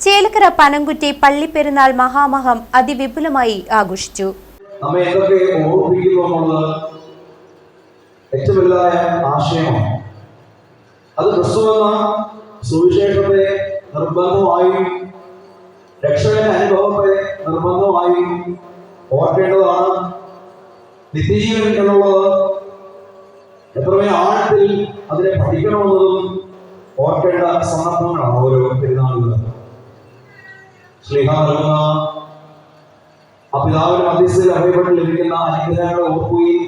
ചേലക്കര പനംകുറ്റി പള്ളിപ്പെരുന്നാൾ മഹാമഹം അതിവിപുലമായി ആഘോഷിച്ചു. നമ്മെ എന്തൊക്കെ ഓർമ്മിപ്പിക്കുന്നു എന്നുള്ളത് ഏറ്റവും വലുതായ ആശയമാണ്. അത് ക്രിസ്തുവെന്ന സുവിശേഷത്തെ നിർബന്ധമായും രക്ഷകന്റെ അനുഭവത്തെ നിർബന്ധമായും ഓർക്കേണ്ടതാണ്. നിത്യജീവൻ എന്നുള്ളത് എത്രമേ ആഴത്തിൽ അതിനെ പഠിക്കണമെന്നതും ഓർക്കേണ്ട സന്ദർഭങ്ങളാണ് ഓരോ പെരുന്നാളുകളും. സ്നേഹ നൽകുന്ന ആ പിതാവിന് മധ്യസ്ഥയിൽ അറിയപ്പെട്ട് ലഭിക്കുന്ന അനുഗ്രഹങ്ങളെ ഓർക്കുകയും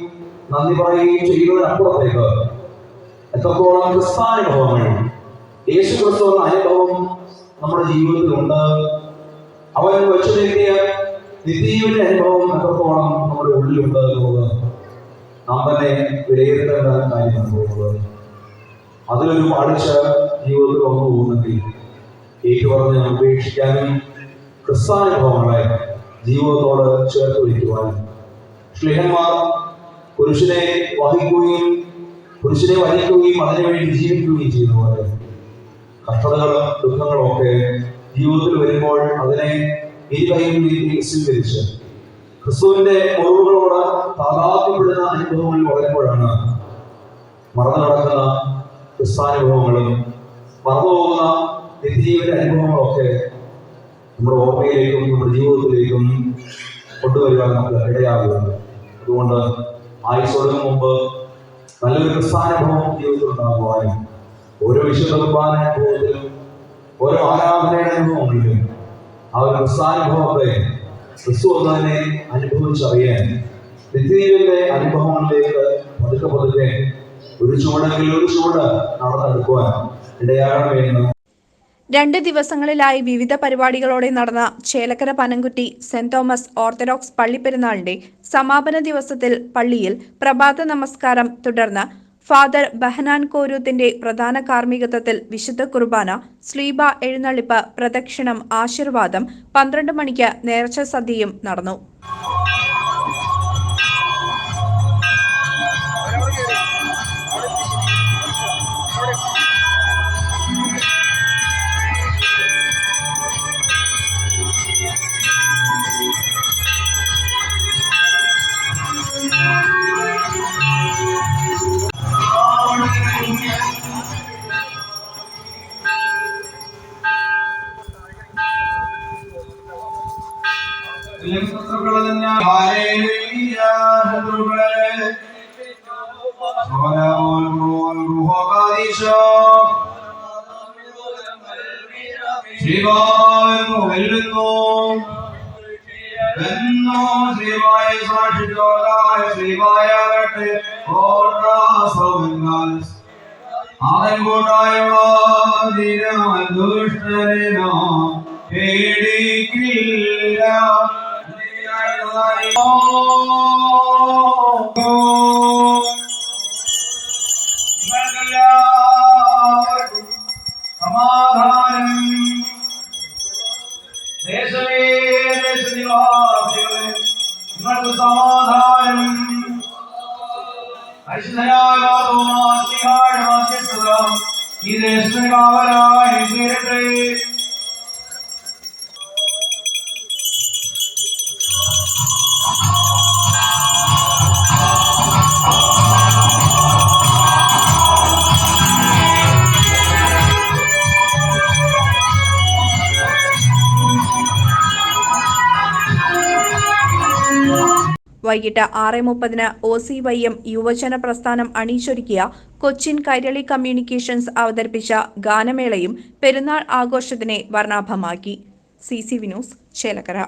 നന്ദി പറയുകയും ചെയ്യുന്നതിനപ്പുറത്തേക്ക് എത്രത്തോളം ക്രിസ്താനുഭവങ്ങൾ യേശു ക്രിസ്തു എന്ന അനുഭവം നമ്മുടെ ജീവിതത്തിലുണ്ട്, അവൻ വെച്ചു നീക്കിയ നിത്യജീവന്റെ അനുഭവം എത്രത്തോളം നമ്മുടെ ഉള്ളിലുണ്ട് എന്നുള്ളത് നാം തന്നെ വിലയിരുത്തേണ്ട കാര്യമാണ് പോകുന്നത്. അതിലൊരു പാളിച്ച ജീവിതത്തിൽ വന്നു പോകുന്നെങ്കിൽ ഏറ്റുപറഞ്ഞ് ഉപേക്ഷിക്കാനും ക്രിസ്താനുഭവങ്ങളെ ജീവിതത്തോട് ചേർത്ത് വയ്ക്കുവാനും ശ്ലീഹന്മാർ പുരുഷനെ വഹിക്കുകയും പുരുഷനെ വഹിക്കുകയും അതിനുവേണ്ടി ജീവിക്കുകയും ചെയ്യുന്ന പോലെ കഷ്ടതകളും ദുഃഖങ്ങളും ഒക്കെ ജീവിതത്തിൽ വരുമ്പോൾ അതിനെ ഇരുകൈയും സ്വീകരിച്ച് ക്രിസ്തുവിന്റെ മുറിവുകളോട് താതാത്മ്യപ്പെടുന്ന അനുഭവങ്ങളിൽ വളരുമ്പോഴാണ് മറന്നു നടക്കുന്ന ക്രിസ്താനുഭവങ്ങളും മറന്നുപോകുന്ന നിത്യജീവന്റെ അനുഭവങ്ങളൊക്കെ നമ്മുടെ ഓർമ്മയിലേക്കും നമ്മുടെ ജീവിതത്തിലേക്കും കൊണ്ടുവരുവാൻ നമുക്ക് ഇടയാകുന്നത്. അതുകൊണ്ട് ആയുസ്സോടതിനു മുമ്പ് നല്ലൊരു ക്രിസ്താനുഭവം ജീവിതത്തിൽ ഉണ്ടാകുവാനും ഓരോ വിശുദ്ധ കുർബാന അനുഭവത്തിലും ഓരോ ആരാധനയുടെ അനുഭവങ്ങളിലും ആ ഒരു ക്രിസ്താനുഭവത്തെ ക്രിസ്തു എന്നതിനെ അനുഭവിച്ചറിയാൻ നിത്യജീവന്റെ അനുഭവങ്ങളിലേക്ക് പതുക്കെ പതുക്കെ ഒരു ചുവടെങ്കിൽ ഒരു ചുവട് നടന്നെടുക്കുവാൻ ഇടയാകണമെന്ന് 2 ദിവസങ്ങളിലായി വിവിധ പരിപാടികളോടെ നടന്ന Chelakkara Panamkutty Saint Thomas Orthodox പള്ളിപ്പെരുന്നാളിന്റെ സമാപന ദിവസത്തിൽ പള്ളിയിൽ പ്രഭാത നമസ്കാരം, തുടർന്ന് ഫാദർ ബഹനാൻ കോരൂത്തിന്റെ പ്രധാന കാർമ്മികത്വത്തിൽ വിശുദ്ധ കുർബാന, സ്ലീബ എഴുന്നള്ളിപ്പ്, പ്രദക്ഷിണം, ആശീർവാദം, 12 മണിക്ക് നേർച്ച സദ്യയും നടന്നു. സമാധാനം ദേശമേ ദേശനിവാസികളെ നിങ്ങൾക്ക് സമാധാനം. ഈ ദേശത്തിന് കാവലായി തീരട്ടെ. വൈകിട്ട് 6:30 OCYM യുവജന പ്രസ്ഥാനം അണിയിച്ചൊരുക്കിയ കൊച്ചിൻ കൈരളി കമ്മ്യൂണിക്കേഷൻസ് അവതരിപ്പിച്ച ഗാനമേളയും പെരുന്നാൾ ആഘോഷത്തിനെ വർണ്ണാഭമാക്കി. CCV news, Chelakkara.